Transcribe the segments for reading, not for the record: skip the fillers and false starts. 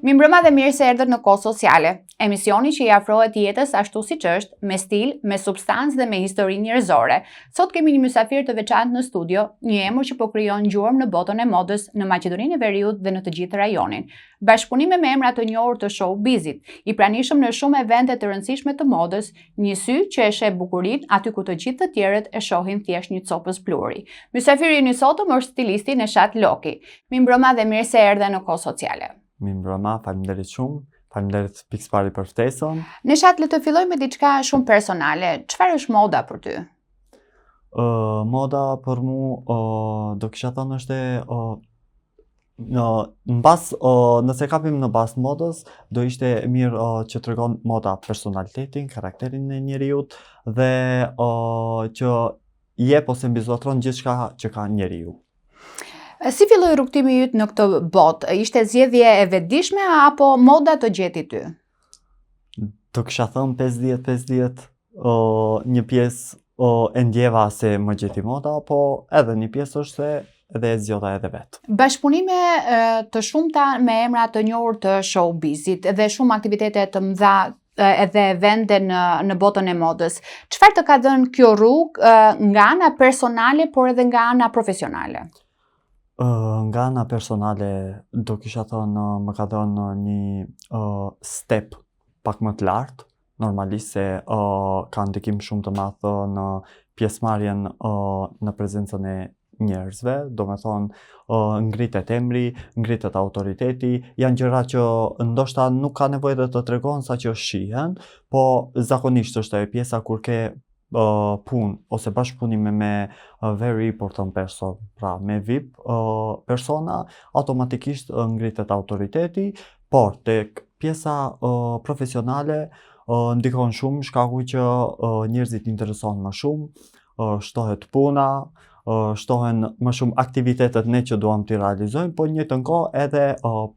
Mirëmbrëma dhe mirë se erdhët në Kohë Sociale, emisioni që i afrohet jetës ashtu siç është, me stil, me substancë dhe me histori njerëzore. Sot kemi një mysafir të veçantë në studio, një emër që po krijon gjurmë në botën e modës në Maqedoninë e Veriut dhe në të gjithë rajonin. Bashkëpunime me emra të njohur të showbizit, i pranishëm në shumë evente të rëndësishme të modës, një sy që e sheh bukurinë aty ku të gjithë të tjerët e shohin thjesht një copës pluri. Mysafiri i sotëm është stilisti Neshat Loki. Mirëmbrëma dhe mirë se erdhe në Kohë Sociale. Mirëmbrëma, faleminderit shumë. Faleminderit pikëpari për ftesën. Neshat, le të filloj me diçka shumë personale. Çfarë është moda për ty? Moda për mu do kisha thënë është nëse kapim në bas modës, do ishte mirë që tregon moda personalitetin, karakterin e njeriut dhe që jep ose mbizotron gjithçka që ka njeriu. Si filloi rrugtimi yt në këtë botë? Ishte zgjedhje e vetëdijshme apo moda të gjeti ty? Do kisha thënë 50-50, një pjesë e ndjeva se më gjeti moda, po edhe një pjesë është se edhe e zgjodha edhe vetë. Bashkëpunime të shumta me emra të njohur të showbizit dhe shumë aktivitete të mëdha edhe vende në botën e modës. Çfarë të ka dhënë kjo rrugë nga ana personale por edhe nga ana profesionale? Nga ana personale do kisha thënë më ka dhënë një step pak më të lartë, normalisht se ka ndikim shumë të madh në pjesëmarrjen në prezencën e njerëzve, do me thonë ngritet emri, ngritet autoriteti, janë gjëra që ndoshta nuk ka nevojë dhe të tregon sa që shihen, po zakonisht është ajo pjesa kur ke punë ose bashkëpunime me very important person, pra me VIP persona, automatikisht ngritet autoriteti, por tek pjesa profesionale ndikon shumë shkaku që njerëzit intereson më shumë, shtohet puna, shtohen më shumë aktivitetet ne që duam t'i realizojmë, po njëjtën kohë edhe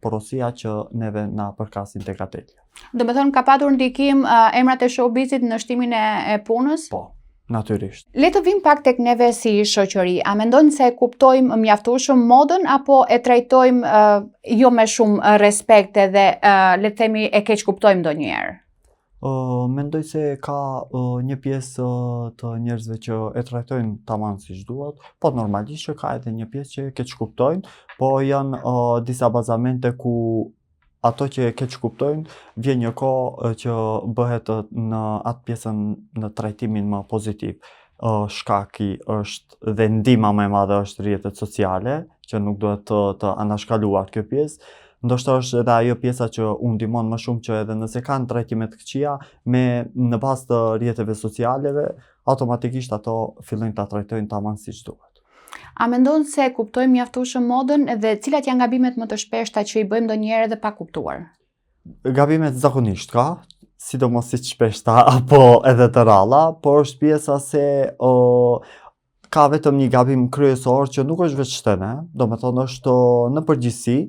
porosia që neve na përkasin tek atelje. Do me thonë ka patur ndikim emrat e showbizit në shtimin e punës? Po, natyrisht. Le të vim pak tek neve si shoqëri. A mendojnë se e kuptojmë mjaftueshëm modën apo e trajtojmë jo me shumë respekt edhe le të themi e keq kuptojmë ndonjëherë? Mendoj se ka një pjesë të njerëzve që e trajtojnë tamam siç duhet, po normalisht që ka edhe një pjesë që e keq kuptojnë, po janë disa bazamente ku ato që e keq kuptojnë, vjen një kohë që bëhet në atë pjesën në trajtimin më pozitiv. Shkaki është dhe ndihma më e madhe është rrjetet sociale, që nuk duhet të anashkaluar kjo pjesë. Ndoshta është edhe ajo pjesa që u ndihmon më shumë që edhe nëse kanë trajtime të këqija në bazë të rrjeteve socialeve, automatikisht ato fillojnë ta trajtojnë tamam siç duhet. A mendon se kuptojmë mjaftueshëm modën dhe cilat janë gabimet më të shpeshta që i bëjmë ndonjëherë dhe pa kuptuar? Gabimet zakonisht ka, sidomos si të shpeshta apo edhe të rralla, por është pjesa se ka vetëm një gabim kryesor që nuk është veç shtene, do me thonë është në përgjithësi,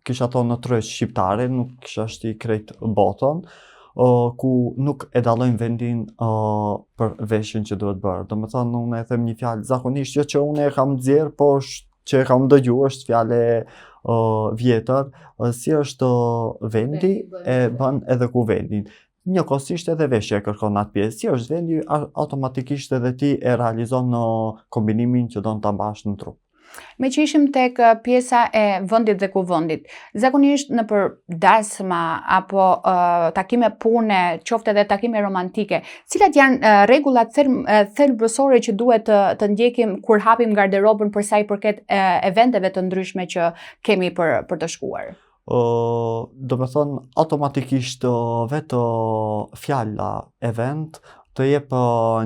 kisha thonë në tryezë shqiptare, nuk kisha shti krejt botën, ku nuk e dallojnë vendin për veshjen që duhet bërë. Do me thonë, unë e them një fjalë zakonisht që unë e kam nxjerr, po që e kam dëgjuar është fjalë vjetër, si është vendi e bën edhe ku vendin. Njëkohësisht edhe veshja e kërkon atë pjesë, si është vendi, automatikisht edhe ti e realizon në kombinimin që do ta mbash në trup. Me që ishim tek pjesa e vendit dhe kuvendit, zakonisht nëpër dasma apo takime pune, qoftë edhe takime romantike, cilat janë rregullat thelbësore që duhet të ndjekim kur hapim garderobën për sa i përket eventeve të ndryshme që kemi për të shkuar? Do me thonë, automatikisht vetë fjala event të jep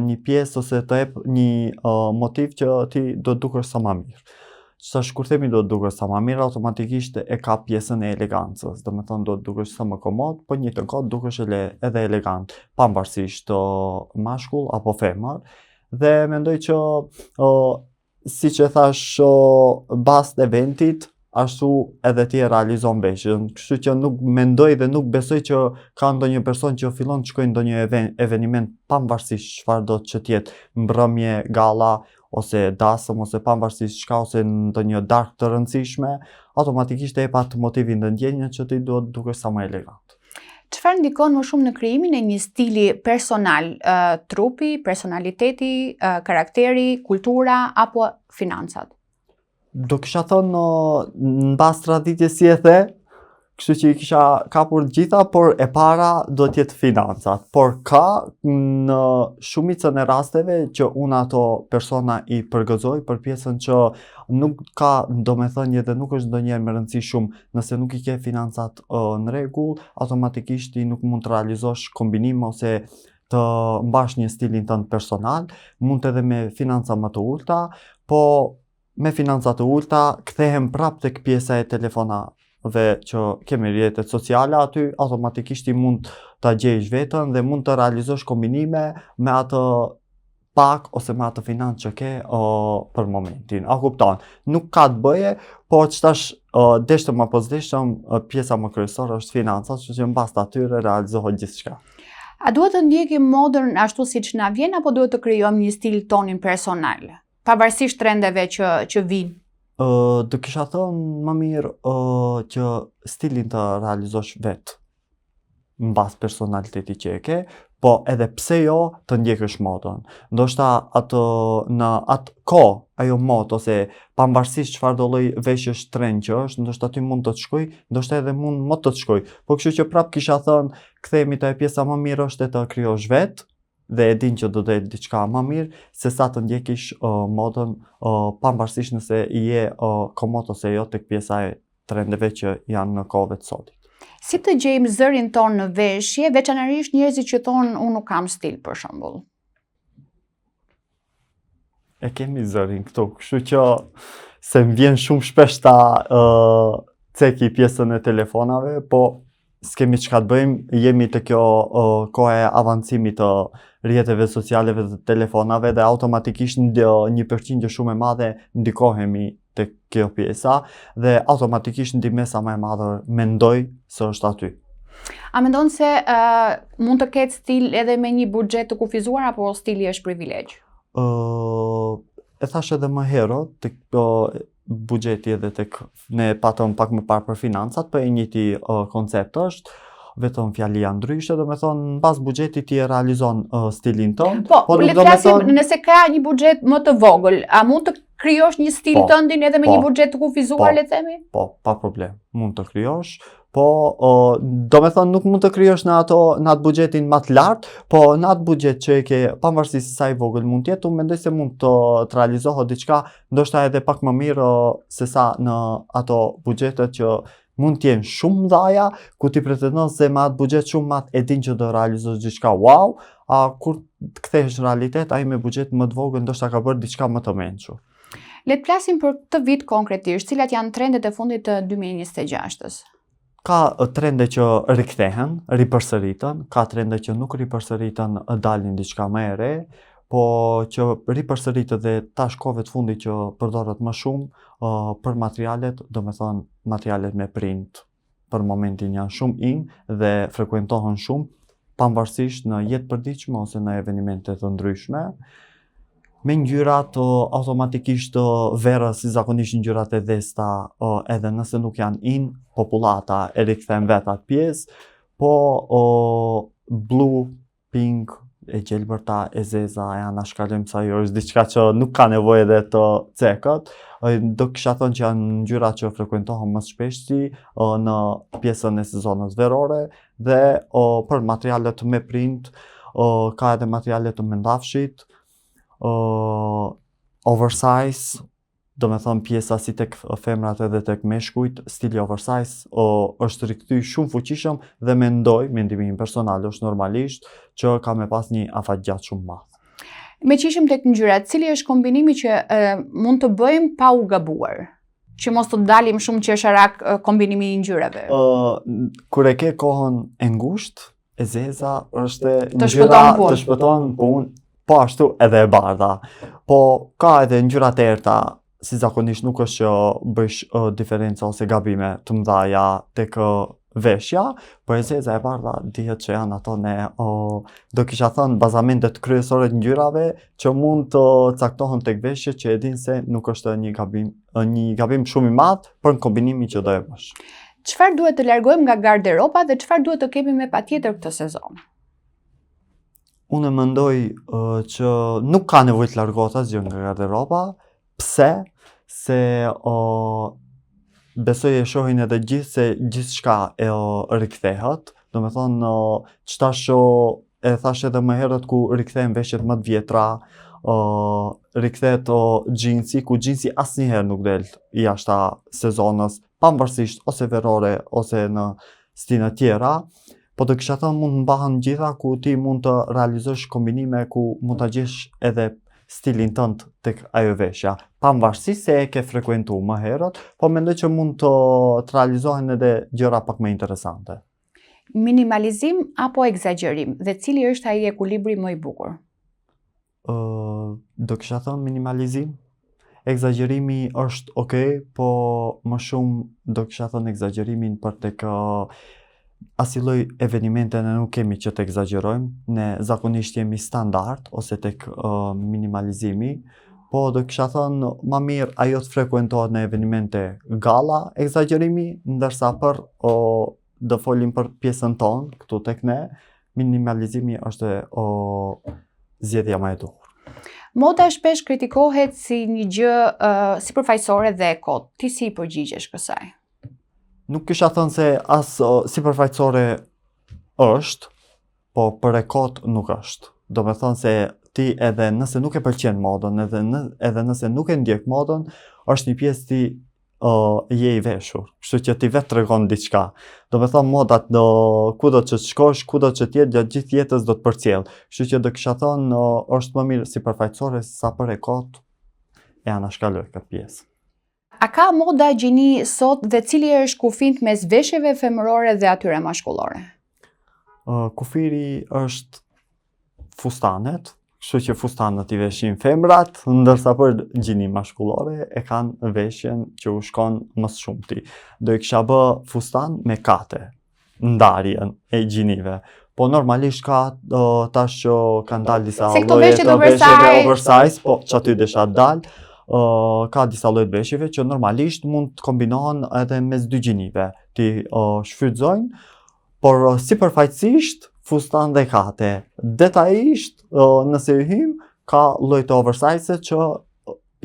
një pjesë ose të jep një motiv që ti do të dukesh sa më mirë. Kur themi do të dukesh sa më mirë, automatikisht e ka pjesën e elegancës, do me thonë do të dukesh sa më komod, po njëjtën kohë dukesh edhe elegant, pavarësisht mashkull apo femër. Dhe mendoj që siç e thash, bazë e eventit, ashtu edhe ti e realizon veshjen. Kështu që nuk mendoj dhe nuk besoj që ka ndonjë person që fillon të shkojë në ndonjë eveniment pavarësisht çfarë do të jetë, mbrëmje, galla ose dasëm, ose pavarësisht çka, ose ndonjë darkë të rëndësishme, automatikisht e pat motivin dhe ndjenjën që ti duhet dukesh sa më elegant. Çfarë ndikon më shumë në krijimin e një stili personal, trupi, personaliteti, karakteri, kultura apo financat? Do kisha thënë në bas traditjes si e the, kështu që i kisha kapur gjitha, por e para do t'jetë financat. Por ka në shumicën e rasteve që unë ato persona i përgëzoj për pjesën që nuk ka domethënie dhe nuk është ndonjëherë me rëndësi shumë, nëse nuk i ke financat në rregull, automatikisht ti nuk mund të realizosh kombinim ose të mbash një stilin tënd personal, mund edhe me financa më të ulta, po me financa të ulta kthehem prap tek pjesa e telefonave që kemi rrjetet sociale aty, automatikisht i mund ta gjejsh veten dhe mund të realizosh kombinime me atë pak ose me atë financë që ke për momentin. A kupton? Nuk ka të bëje, po ç'tash deshtëm apo s'deshtëm, pjesa më kryesore është financat, kështu që mbas atyre realizohet gjithçka. A duhet të ndjekim modën ashtu siç na vjen apo duhet të krijojmë një stil tonin personal, pavarësisht trendeve që vijnë? Do kisha thënë më mirë që stilin të realizosh vetë mbas personalitetit që e ke, po edhe pse jo të ndjekësh modën. Ndoshta në atë kohë ajo modë ose pavarësisht çfarë do lloj veshjesh trend që është, ndoshta ty mund të të shkoj, ndoshta edhe mund mos të të shkoj. Po kështu që prap kisha thënë, kthehemi te pjesa më mirë është të krijosh vetë dhe e din që do të diçka më mirë se sa të ndjekish modën pavarësisht nëse i je komod ose jo tek pjesa e trendeve që janë në kohëve të sotit. Si të gjejmë zërin ton në veshje, veçanërisht njerëzit që thonë unë nuk kam stil për shembull? E kemi zërin këtu, kështu që se më vjen shumë shpesh ta ceki pjesën e telefonave, po s'kemi çka të bëjmë, jemi te kjo kohë e avancimit të rrjeteve sociale dhe të telefonave dhe automatikisht një përqindje shumë e madhe ndikohemi te kjo pjesa dhe automatikisht ndihmesa më e madhe mendoj se është aty. A mendon se mund të ketë stil edhe me një buxhet të kufizuar apo stili është privilegj? E thash edhe më herët, tek buxheti edhe tek ne patëm pak më parë për financat, po e njëjti koncept është, vetëm fjalia ndryshe, domethënë pas buxhetit ti e realizon stilin tënd. Po le të flasim nëse ka një buxhet më të vogël, a mund të krijosh një stil tëndin edhe me një buxhet të kufizuar, le të themi? Po, pa problem. Mund të krijosh. Po, domethënë nuk mund të krijosh në atë buxhetin më të lartë, po në atë buxhet që e ke, pavarësisht se sa i vogël mund të jetë, unë mendoj se mund të realizohet diçka ndoshta edhe pak më mirë se sa në ato buxhetet që mund të jenë shumë mëdha, ku ti pretendon se me atë buxhet shumë mat e din që do realizosh diçka wow, a kur të kthehesh në realitet, ai me buxhet më të vogël ndoshta ka bërë diçka më të mençur. Le të flasim për këtë vit konkretisht, cilat janë trendet e fundit të 2026-s? Ka trende që rikthehen, ripërsëriten, ka trende që nuk ripërsëriten, dalin diçka më e re, po që ripërsëritet dhe tash kohëve të fundit që përdoret më shumë për materialet, domethënë materialet me print për momentin janë shumë in dhe frekuentohen shumë, pavarësisht në jetë përditshme ose në evente të ndryshme. Me ngjyrat automatikisht verës si zakonisht ngjyrat e dhesta edhe nëse nuk janë in, popullata e rikthen vet atë pjesë, po blu, pink, e gjelbërta, e zeza, e anashkalojmë sa jo është diçka që nuk ka nevojë edhe të cekët. Do kisha thënë që janë ngjyra që frekuentohen më shpesh në pjesën e sezonit verore dhe për materialet me print ka edhe materialet të mendafshit, oversize, do me thënë pjesa si tek femrat edhe tek meshkujt, stili oversize është rikthyer shumë fuqishëm dhe mendimin personal është normalisht që ka me pas një afatgjat shumë madh. Me që ishim tek ngjyrat, cili është kombinimi që mund të bëjmë pa u gabuar? Që mos të dalim shumë qesharak kombinimi i ngjyrave? Kur e ke kohën e ngushtë, e zeza është të shpëton punë, po ashtu edhe e bardha. Po ka edhe ngjyra të errta, si zakonisht nuk është që bësh diferenca ose gabime të mëdha tek veshja, por zeza e bardha dihet që janë ato do kisha thënë bazamentet kryesore të ngjyrave që mund të caktohen tek veshje që e din se nuk është një gabim shumë i madh për kombinimin që do e bësh. Çfarë duhet të largojmë nga garderoba dhe çfarë duhet të kemi me patjetër këtë sezon? Unë mendoj që nuk ka nevojë të largohet asgjë nga garderoba. Pse? Se besoj e shohin edhe gjithë se gjithçka rikthehet. Do me thonë, e thash edhe më herët ku rikthehen veshjet më të vjetra, rikthehet xhinsi, ku xhinsi asnjëherë nuk del jashtë sezonës, pavarësisht ose verore ose në stile tjera. Po do kisha thënë mund të mbahen gjitha ku ti mund të realizosh kombinime ku mund ta gjesh edhe stilin tënd tek ajo veshja, pavarësisht se e ke frekuentuar më herët, po mendoj që mund të realizohen edhe gjëra pak më interesante. Minimalizim apo egzagerim dhe cili është ai ekuilibri më i bukur? Do kisha thënë minimalizim. Egzagerimi është okay, po më shumë do kisha thënë egzagerimin për tek asnjë lloj evenimente ne nuk kemi që të egzagerojmë, ne zakonisht jemi standard ose tek minimalizimi, po do kisha thënë më mirë ajo të frekuentohet në evenimente galla, egzagerimi, ndërsa për do folim për pjesën tonë këtu tek ne, minimalizimi është zgjedhja më e duhur. Moda shpesh kritikohet si një gjë sipërfaqësore dhe e kot. Ti si i përgjigjesh kësaj? Nuk kisha thënë se as sipërfaqësore është, po për e kot nuk është. Do me thënë se ti edhe nëse nuk e pëlqen modën, edhe nëse nuk e ndjek modën, është një pjesë ti je i veshur. Kështu që ti vetë tregon diçka. Do me thënë modat kudo që të shkosh, kudo që t'jetë gjatë gjithë jetës do të përcjell. Kështu që do kisha thënë është më mirë sipërfaqësore sa për e kot e anashkaloj këtë pjesë. A ka moda gjini sot dhe cili është kufit mes veshjeve femërore dhe atyre maskullore? Kufiri është fustanet, kështu që fustanet i veshin femrat, ndërsa për gjini maskullore e kanë veshjen që u shkon më së shumti. Do i kisha bë fustan me kate, ndarjen e gjinive. Po normalisht ka tash që kanë dalë disa lloje të veshjeve oversize, po që aty desha dalë. Ka disa lloje veshjeve që normalisht mund të kombinohen edhe mes dy gjinive. Ti shfrytëzojnë, por sipërfaqësisht fustan dhe kate. Detajisht, nëse i hym, ka lloj të oversize që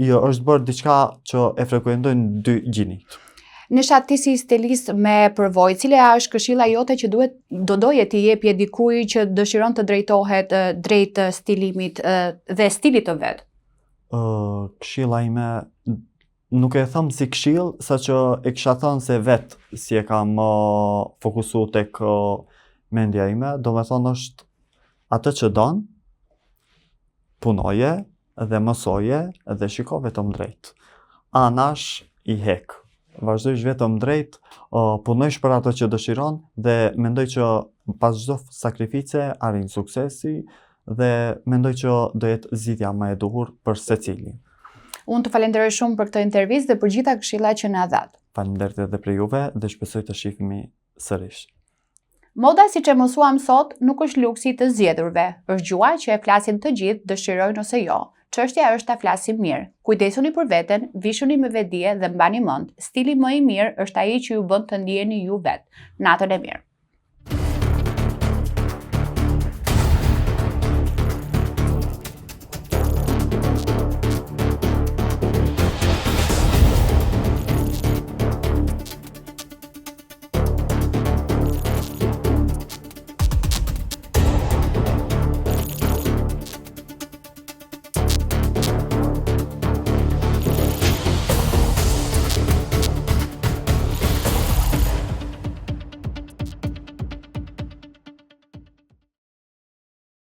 është bërë diçka që e frekuentojnë dy gjinit. Nesha, ti si stilist me përvojë, cila është këshilla jote që do doje t'i jepje dikujt që dëshiron të drejtohet drejt stilimit dhe stilit të vet? Këshilla ime nuk e them si këshill, saqë e kisha thënë se vetë si e kam fokusu tek mendja ime, do me thonë është atë që don, punoje dhe mësoje dhe shiko vetëm drejt. Anash i hek. Vazhdojsh vetëm drejt, punojsh për ato që dëshiron dhe mendoj që pas çdo sakrifice arrin suksesi dhe mendoj që do jetë zgjidhja më e duhur për secilin. Unë të falenderoj shumë për këtë intervistë dhe për gjitha këshillat që na dhat. Faleminderit edhe për juve dhe shpresoj të shihemi sërish. Moda, siç e mësuam sot, nuk është luksi të zgjedhurve, është gjua që e flasin të gjithë, dëshirojnë ose jo. Çështja është ta flasim mirë. Kujdesuni për veten, vishuni me vetdije dhe mbani mend, stili më i mirë është ai që ju bën të ndjeni ju vetë. Natën e mirë.